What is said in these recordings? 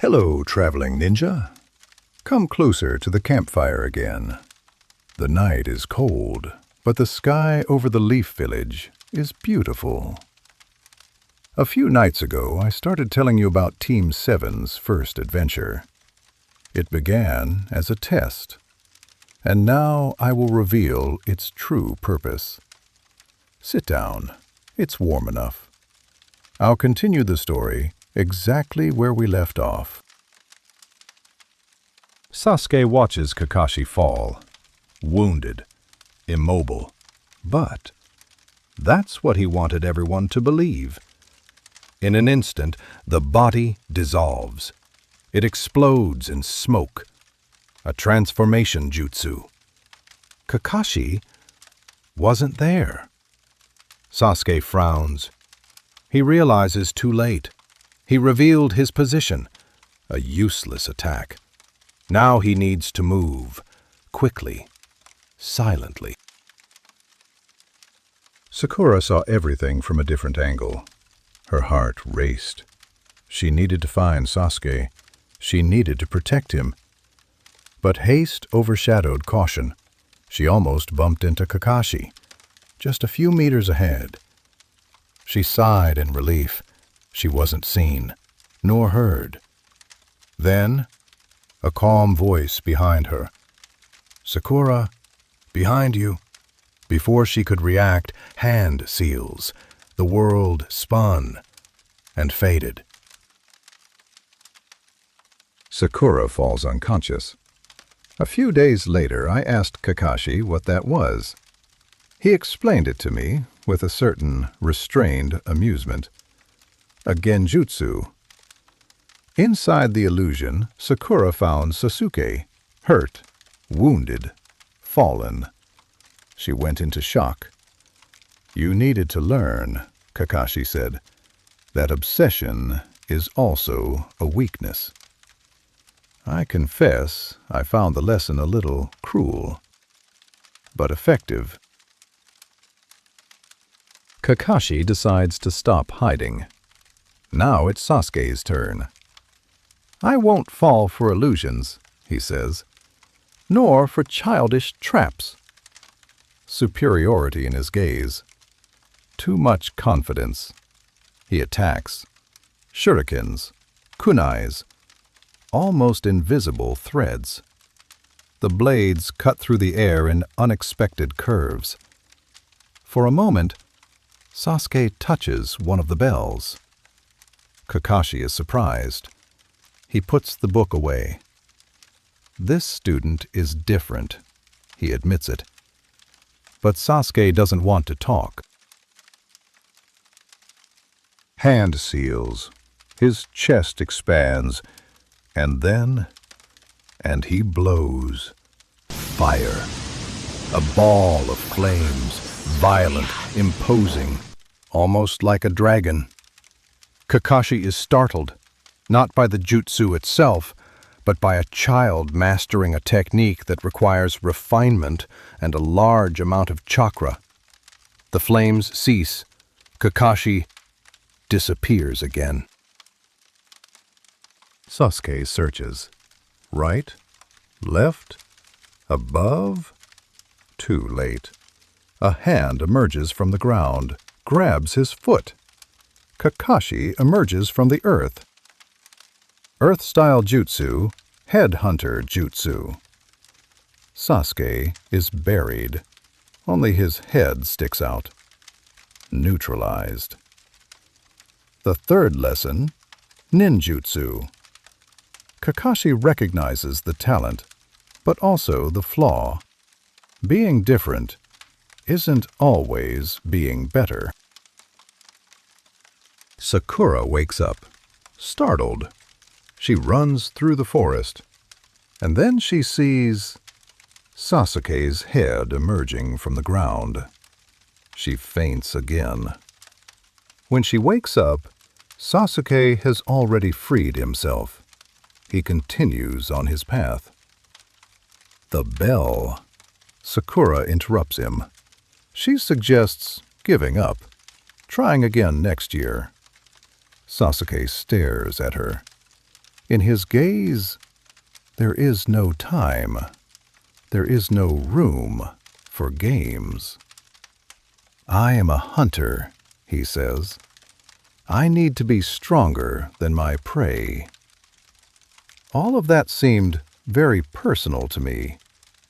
Hello, traveling ninja. Come closer to the campfire again. The night is cold, but the sky over the Leaf Village is beautiful. A few nights ago, I started telling you about Team 7's first adventure. It began as a test, and now I will reveal its true purpose. Sit down. It's warm enough. I'll continue the story exactly where we left off. Sasuke watches Kakashi fall, wounded, immobile. But that's what he wanted everyone to believe. In an instant, the body dissolves. It explodes in smoke. A transformation jutsu. Kakashi wasn't there. Sasuke frowns. He realizes too late. He revealed his position. A useless attack. Now he needs to move, quickly, silently. Sakura saw everything from a different angle. Her heart raced. She needed to find Sasuke. She needed to protect him. But haste overshadowed caution. She almost bumped into Kakashi, just a few meters ahead. She sighed in relief. She wasn't seen, nor heard. Then, a calm voice behind her. "Sakura, behind you." Before she could react, hand seals. The world spun and faded. Sakura falls unconscious. A few days later, I asked Kakashi what that was. He explained it to me with a certain restrained amusement. A genjutsu. Inside the illusion, Sakura found Sasuke, hurt, wounded, fallen. She went into shock. "You needed to learn," Kakashi said, "that obsession is also a weakness." I confess I found the lesson a little cruel, but effective. Kakashi decides to stop hiding. Now it's Sasuke's turn. "I won't fall for illusions," he says, "nor for childish traps." Superiority in his gaze. Too much confidence. He attacks. Shurikens, kunais, almost invisible threads. The blades cut through the air in unexpected curves. For a moment, Sasuke touches one of the bells. Kakashi is surprised. He puts the book away. This student is different. He admits it. But Sasuke doesn't want to talk. Hand seals. His chest expands. And he blows. Fire. A ball of flames. Violent, imposing. Almost like a dragon. Kakashi is startled, not by the jutsu itself, but by a child mastering a technique that requires refinement and a large amount of chakra. The flames cease. Kakashi disappears again. Sasuke searches. Right? Left? Above? Too late. A hand emerges from the ground, grabs his foot. Kakashi emerges from the earth. Earth-style jutsu, headhunter jutsu. Sasuke is buried. Only his head sticks out. Neutralized. The third lesson, ninjutsu. Kakashi recognizes the talent, but also the flaw. Being different isn't always being better. Sakura wakes up, startled. She runs through the forest, and then she sees Sasuke's head emerging from the ground. She faints again. When she wakes up, Sasuke has already freed himself. He continues on his path. The bell. Sakura interrupts him. She suggests giving up, trying again next year. Sasuke stares at her. In his gaze, there is no time. There is no room for games. I am a hunter, he says. I need to be stronger than my prey. All of that seemed very personal to me.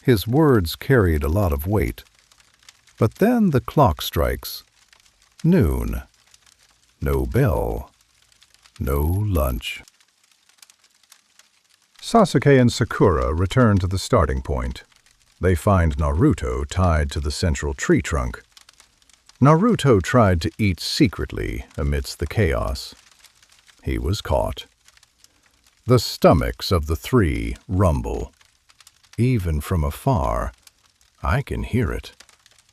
His words carried a lot of weight. But then the clock strikes. Noon. No bell. No lunch. Sasuke and Sakura return to the starting point. They find Naruto tied to the central tree trunk. Naruto tried to eat secretly amidst the chaos. He was caught. The stomachs of the three rumble. Even from afar, I can hear it.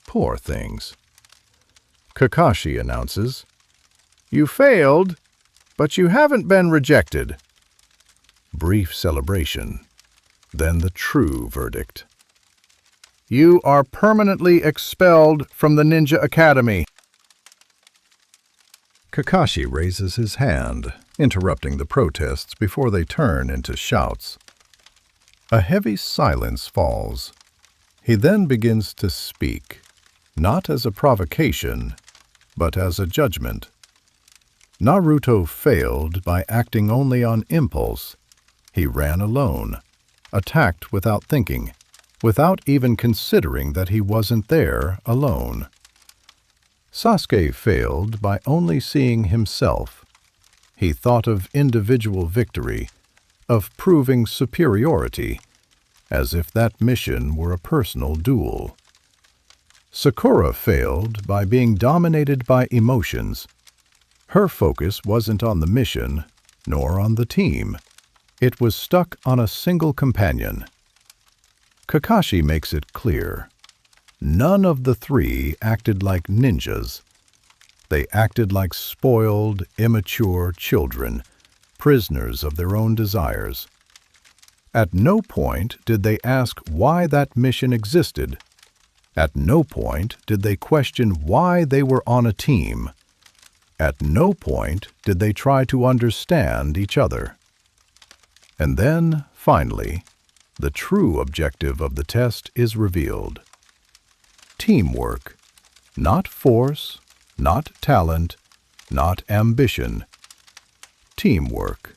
Poor things. Kakashi announces, "You failed, but you haven't been rejected." Brief celebration, then the true verdict. "You are permanently expelled from the Ninja Academy." Kakashi raises his hand, interrupting the protests before they turn into shouts. A heavy silence falls. He then begins to speak, not as a provocation, but as a judgment. Naruto failed by acting only on impulse. He ran alone, attacked without thinking, without even considering that he wasn't there alone. Sasuke failed by only seeing himself. He thought of individual victory, of proving superiority, as if that mission were a personal duel. Sakura failed by being dominated by emotions. Her focus wasn't on the mission, nor on the team. It was stuck on a single companion. Kakashi makes it clear. None of the three acted like ninjas. They acted like spoiled, immature children, prisoners of their own desires. At no point did they ask why that mission existed. At no point did they question why they were on a team. At no point did they try to understand each other. And then, finally, the true objective of the test is revealed. Teamwork. Not force, not talent, not ambition. Teamwork.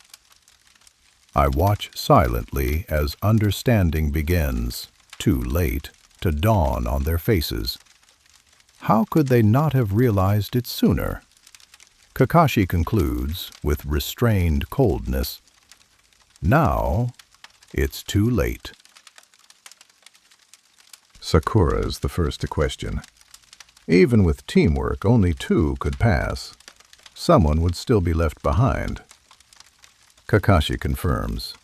I watch silently as understanding begins, too late, to dawn on their faces. How could they not have realized it sooner? Kakashi concludes, with restrained coldness, "Now, it's too late." Sakura is the first to question. Even with teamwork, only two could pass. Someone would still be left behind. Kakashi confirms.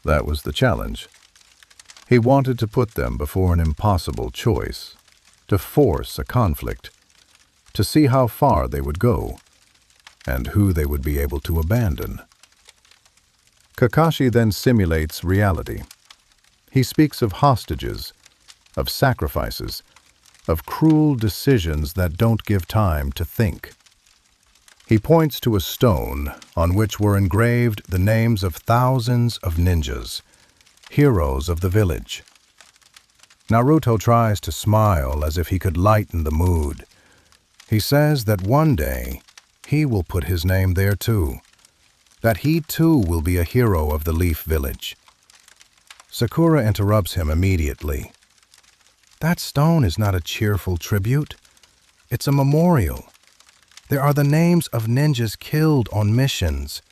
That was the challenge. He wanted to put them before an impossible choice, to force a conflict, to see how far they would go, and who they would be able to abandon. Kakashi then simulates reality. He speaks of hostages, of sacrifices, of cruel decisions that don't give time to think. He points to a stone on which were engraved the names of thousands of ninjas, heroes of the village. Naruto tries to smile as if he could lighten the mood. He says that one day he will put his name there too, that he too will be a hero of the Leaf Village. Sakura interrupts him immediately. That stone is not a cheerful tribute. It's a memorial. There are the names of ninjas killed on missions,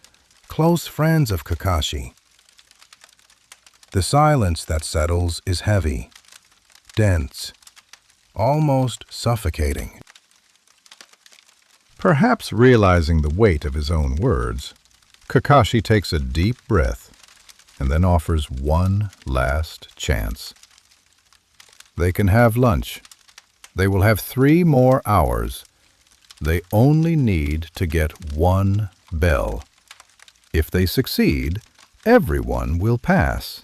close friends of Kakashi. The silence that settles is heavy, dense, almost suffocating. Perhaps realizing the weight of his own words, Kakashi takes a deep breath and then offers one last chance. They can have lunch. They will have 3 more hours. They only need to get one bell. If they succeed, everyone will pass.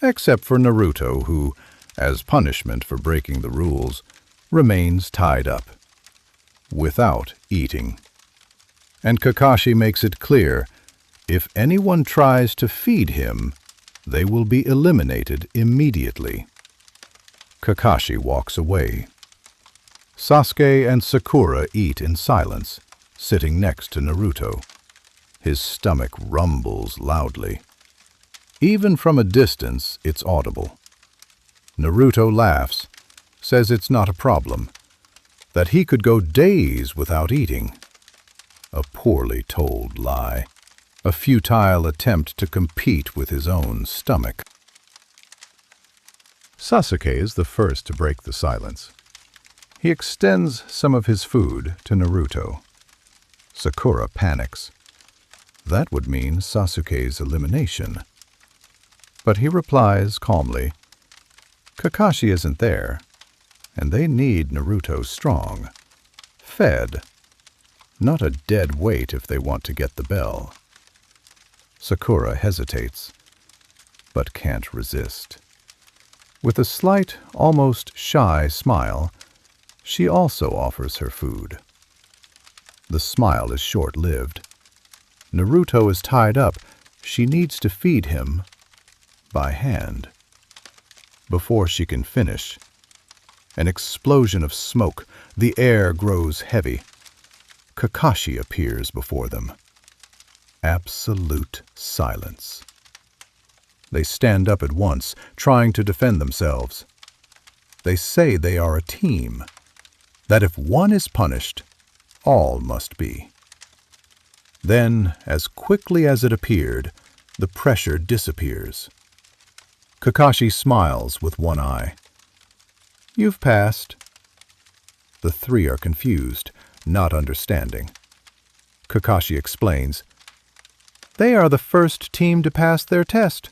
Except for Naruto, who, as punishment for breaking the rules, remains tied up, without eating. And Kakashi makes it clear, If anyone tries to feed him, they will be eliminated immediately. Kakashi walks away. Sasuke and Sakura eat in silence, sitting next to Naruto. His stomach rumbles loudly. Even from a distance, it's audible. Naruto laughs, says it's not a problem, that he could go days without eating. A poorly told lie, a futile attempt to compete with his own stomach. Sasuke is the first to break the silence. He extends some of his food to Naruto. Sakura panics. That would mean Sasuke's elimination. But he replies calmly, Kakashi isn't there, and they need Naruto strong, fed, not a dead weight if they want to get the bell. Sakura hesitates, but can't resist. With a slight, almost shy smile, she also offers her food. The smile is short-lived. Naruto is tied up. She needs to feed him by hand. Before she can finish, an explosion of smoke, the air grows heavy. Kakashi appears before them. Absolute silence. They stand up at once, trying to defend themselves. They say they are a team, that if one is punished, all must be. Then, as quickly as it appeared, the pressure disappears. Kakashi smiles with one eye. You've passed. The three are confused, not understanding. Kakashi explains, they are the first team to pass their test.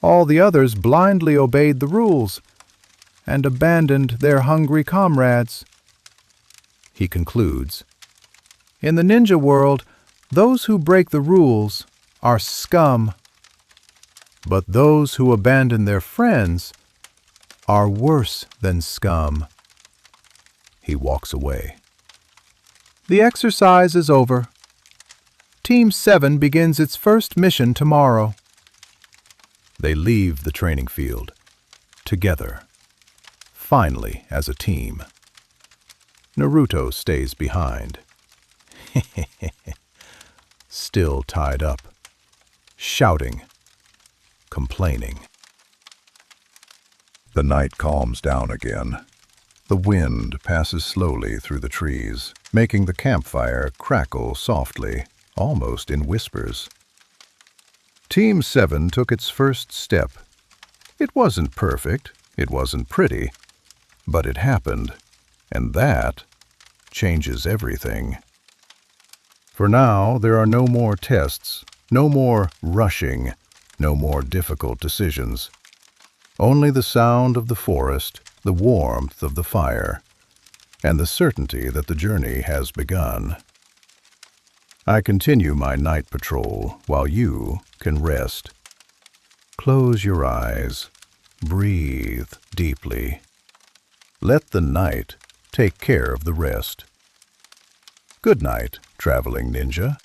All the others blindly obeyed the rules and abandoned their hungry comrades. He concludes, in the ninja world, those who break the rules are scum. But those who abandon their friends are worse than scum. He walks away. The exercise is over. Team 7 begins its first mission tomorrow. They leave the training field, together, finally as a team. Naruto stays behind. Still tied up, shouting, complaining. The night calms down again. The wind passes slowly through the trees, making the campfire crackle softly, almost in whispers. Team 7 took its first step. It wasn't perfect, it wasn't pretty, but it happened, and that changes everything. For now, there are no more tests, no more rushing, no more difficult decisions. Only the sound of the forest, the warmth of the fire, and the certainty that the journey has begun. I continue my night patrol while you can rest. Close your eyes, breathe deeply. Let the night take care of the rest. Good night, traveling ninja.